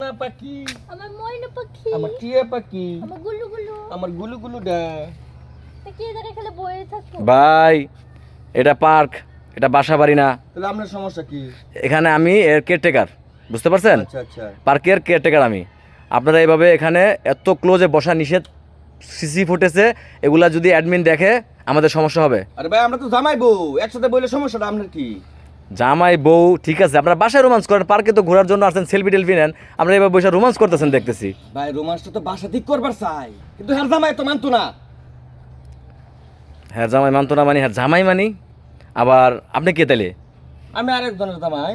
পাখি আমার ময়না পাখি আমার টিয়া পাখি আমার গুলুগুলু আমার গুলুগুলুডা তা কি ধরে খেলে বয়ে থাকো ভাই এটা পার্ক, এটা বাসা বাড়ি না। তাহলে আপনার সমস্যা কি? এখানে আমি এর কেয়ারটেকার, বুঝতে পারছেন? আচ্ছা আচ্ছা পার্কের কেয়ারটেকার আমি। আপনারা এইভাবে এখানে এত ক্লোজে বসা নিষেধ, সিসি ফুটেছে, এগুলা যদি অ্যাডমিন দেখে আমাদের সমস্যা হবে। আরে ভাই আমরা তো জামাই বউ একসাথে বইলে সমস্যাটা আপনার কি? জামাই বউ ঠিক আছে, আপনারা বাসায় রোমান্স করেন, পার্কে তো ঘোরার জন্য আসছেন, সেলফি টেলফি নেন, আমরা এবার বসে রোমান্স করতেছেন দেখতেছি। ভাই রোমান্সটা তো বাসা ঠিক করবার চাই, কিন্তু হ্যাঁ জামাই তো মানতো না। হ্যাঁ জামাই মানতো না মানি, হ্যাঁ জামাই মানি। আবার আপনি কে তাহলে? আমি আরেকজনের জামাই।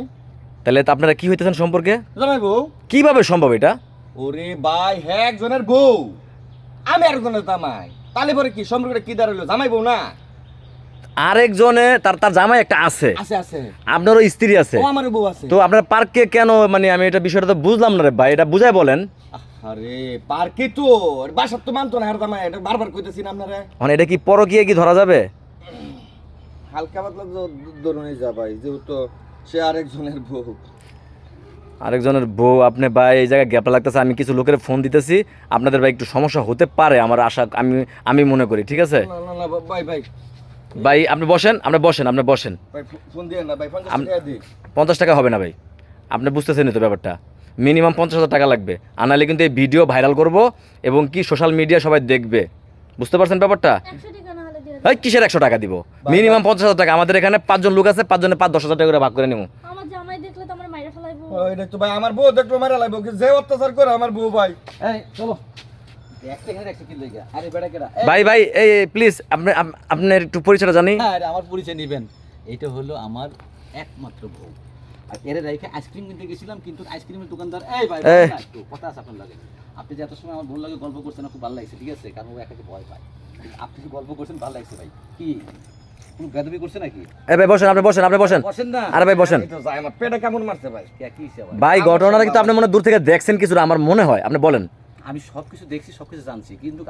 তাহলে তো আপনারা কি হইতেছেন সম্পর্কে? জামাই বউ। কিভাবে সম্ভব এটা? ওরে ভাই হ্যাঁ একজনের বউ, আমি আরেকজনের জামাই, তাহলে পরে কি সম্পর্কটা কি দাঁড়ালো? জামাই বউ না? আরেকজনে তার তার জামাই একটা আছে, আছে আছে, আপনারও স্ত্রী আছে, ও আমারও বউ আছে। তো আপনার পার্কে কেন, মানে আমি এটা বিষয়টা তো বুঝলাম না রে ভাই, এটা বুঝাই বলেন। আরে পার্কে তো বাসার তো মানতো না, হ্যাঁ জামাই এটা বারবার কইতেছি না আপনারা। মানে এটা কি পরকীয়া কি ধরা যাবে? হালকা পাতলা ধরুনই যা ভাই, যেহেতু সে আরেকজনের বউ। আরেকজনের বউ আপনি ভাই, এই জায়গায় গ্যাপটা লাগতেছে। আমি কিছু লোকের ফোন দিতেছি, আপনাদের ভাই একটু সমস্যা হতে পারে আমার আশা, আমি মনে করি। ঠিক আছে না না না ভাই ভাই ভাই, আপনি বসেন, আপনি বসেন। ভাই ফোন দিয়ে না ভাই, 50 টাকা দিই। 50 টাকা হবে না ভাই, আপনি বুঝতেছেন তো ব্যাপারটা, মিনিমাম 50,000 টাকা লাগবে, আনালে কিন্তু এই ভিডিও ভাইরাল করব এবং কি সোশ্যাল মিডিয়া সবাই দেখবে, বুঝতে পারছেন ব্যাপারটা? 100 টাকা না হলে দিয়ে এই কিসের 100 টাকা দিব? মিনিমাম 50,000 টাকা। আমাদের এখানে 5 জন লোক আছে, 5 জনে 5-10,000 টাকা করে ভাগ করে নেব। আমার জামাই দেখলে তো আমার মাইরা ফেলাইবো। এটা তো ভাই আমার বউ দেখলো মারা লাগবো, যে অত্যাচার করে আমার বউ ভাই। এই চলো একটা এখানে একটা কি লাগা আরে বেড়া কেডা ভাই ভাই এই প্লিজ আপনার একটু পরিচয়টা জানি। হ্যাঁ আরে আমার পরিচয় নেবেন, এটা হলো আমার একমাত্র বউ। আর এর রাইখে আইসক্রিম কিনতে গেছিলাম, কিন্তু আইসক্রিমের দোকানদার এই ভাই এই। না, একটু কথা আছে আপনার লাগে। আপনি যে এত সময় আমার বোন লাগে গল্প করছেন, খুব ভালো লাগছে, ঠিক আছে, কারণ ও একাকে ভয় পায়। কিন্তু আপনি যে গল্প করছেন ভালো লাগছে ভাই। কি কোনো বেদবি করছে নাকি? এই ভাই বসেন, আপনি বসেন। বসেন না। আরে ভাই বসেন। এই তো যাই, আমার পেটে কেমন মারছে ভাই। কি হিসেবে ভাই ঘটনাটা কিন্তু আপনি মনে হয় দূর থেকে দেখছেন কিছুটা, আমার মনে হয়, আপনি বলেন। আমি সব কিছু দেখছি, সব কিছু জানছি, কিন্তু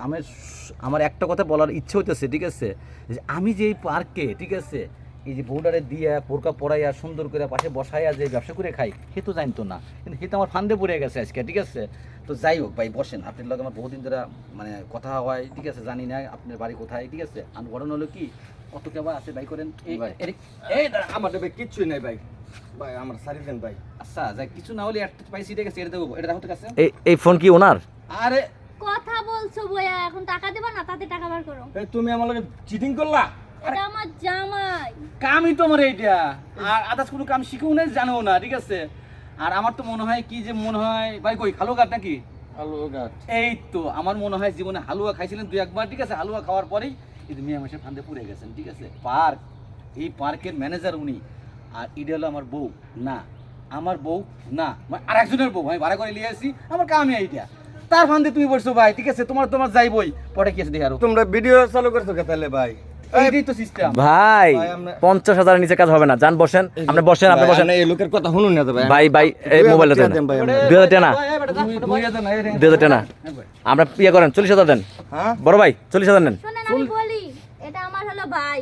আমার একটা কথা বলার ইচ্ছে হইতেছে, ঠিক আছে, যে আমি যে এই পার্কে, ঠিক আছে, এই যে বউডারে দিয়ে পোরকা পড়াইয়া সুন্দর করে পাশে বসাইয়া যে ব্যবসা করে খাই, সে তো জানতো না, কিন্তু সে তো আমার ফান্ডে পড়ে গেছে আজকে, ঠিক আছে। তো যাই হোক ভাই বসেন, আপনার লগে আমার বহুদিন ধরে মানে কথা হয়, ঠিক আছে, জানি না আপনার বাড়ি কোথায়, ঠিক আছে। আর ঘটনা হলো কি, কত কেবা আছে ভাই করেন এই ভাই। এই আমার ভাই কিচ্ছুই নাই ভাই, ভাই আমার সারি দেন ভাই। আচ্ছা যাই, কিছু না হলে একটা পাইছি, ঠিক আছে, এটা দেবো, এটা দেখো তো কাছে। এই ফোন কি ওনার? আরে কথা বলছো বয়া, এখন টাকা দেবা না, তাতে টাকা বার করো। এই তুমি আমার লগে চিটিং করলা? এটা আমার জামাই। কামই তো আমার এইটা, আর আদার্স কোনো কাম শিখেও না, জানেও না, ঠিক আছে। আর আমার তো মনে হয় কি, যে মনে হয় ভাই কই খালো গাছ নাকি? হ্যালো গাছ। এই তো আমার মনে হয় জীবনে হালুয়া খাইছিলেন 2-1 বার, ঠিক আছে, হালুয়া খাওয়ার পরেই কিন্তু মেয়ে মাসের ফান্দে পড়ে গেছেন, ঠিক আছে। পার্ক, এই পার্কের ম্যানেজার উনি, আর ইডে হলো আমার বউ না, আমার বউ না, আর একজনের বউ আমি ভাড়া করে নিয়ে আসি, আমার কামই এইটা, তার ফান্দে তুমি বসছো ভাই, ঠিক আছে, তোমার যাইবই, পরে কি আছে দেখে আরো, তোমরা ভিডিও চালু করছো কে তাহলে ভাই? এইটাই তো সিস্টেম। ভাই ভাই, আমরা- 50,000 নিচে কাজ হবে না, যান বসেন, আপনি বসেন। ভাই, এই লোকের কথা শুনুন না তো ভাই। ভাই এই মোবাইলটা দেন, ভাই আমরা। 2,000 টাকা না, তুমি 2,000 না, 2,000 টাকা না, আমরা ইয়ে করেন 40,000 দেন। হ্যাঁ বড় ভাই 40,000 নেন। শোনেন আমি বলি, এটা আমার হলো ভাই,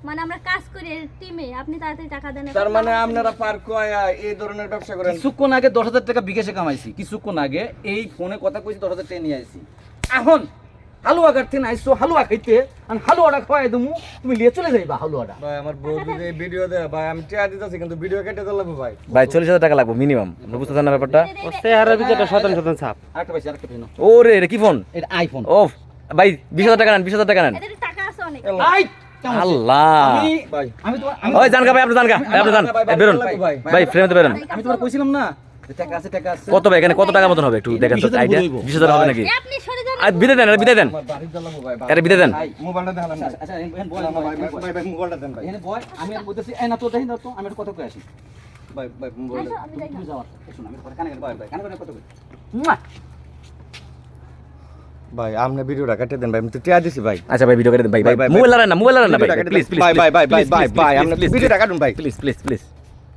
মানে আমরা কাজ করি টিমে, আপনি তাড়াতাড়ি টাকা দেন। তার মানে আপনারা পার্ক আয়া এই ধরনের ব্যবসা করেন? কিছুক্ষণ আগে 10,000 টাকা বিকাশে কামাইছি, কিছুক্ষণ আগে এই ফোনে কথা কইছি, 10,000 টাকা নিয়ে আইছি। এখন হালুয়া কাটতে আইসো, হালুয়া খাইতে, আর হালুয়াটা খাওয়াই দেবো, তুমি নিয়ে চলে যাইবা হালুয়াটা। ভাই আমার বউ যদি এই ভিডিও দেয় ভাই, আমি টিয়া দিতেছি, কিন্তু ভিডিও কেটে দিলাম ভাই। ভাই 40,000 টাকা লাগবে মিনিমাম, আপনি বুঝতেছেন না ব্যাপারটা? আরেকটা পাইছি, আরেকটা পেনো, ওরে এটা কি ফোন? এটা আইফোন। ও ভাই 20,000 টাকা নেন, 20,000 টাকা নেন। এদের টাকা আছে অনেক। আই কেমন আছে? আল্লাহ ভাই আমি তোমার ওই জানকা ভাই, আপনি জানকা ভাই, আপনি জান বেরোন ভাই, ফ্রেমে বেরোন। আমি তোমার কইছিলাম না যে টাকা আছে, টাকা আছে। কত ভাই এখানে কত টাকা মতন হবে একটু দেখেন তো, 20,000 আইডিয়া? হইবো। 20,000 হবে নাকি? এ আপনি সরে যান। আর বিদে দেন, বিদে দেন, আমার বাড়ি দিলাম ভাই। এটা বিদে দেন। ভাই, মোবাইলটা দেখালাম ভাই। আচ্ছা এখানে বয়, না, ভাই ভাই ভাই মোবাইলটা দেন ভাই। এখানে বয়, আমি আর বলতেছি এই না তো দেখি না তো, আমি একটা কথা কই আসি। ভাই ভাই মোবাইলটা। আসো, আমি যাই না। তুমি যাও, শুন আমি পরে কানে ভাই, ভাই। কানে কথা কই। ভাই আপনি ভিডিওটা কেটে দেন ভাই, আমি তো টিয়া দিছি ভাই। আচ্ছা ভাই ভিডিও করে দেন ভাই, ভাই, ভাই, মোবাইল লাগান না, মোবাইল লাগান না ভাই, ভিডিওটা কেটে প্লিজ দেন। প্লিজ ভাই ভাই ভাই ভাই ভাই ভাই আপনি ভিডিওটা কাটুন ভাই। Please please please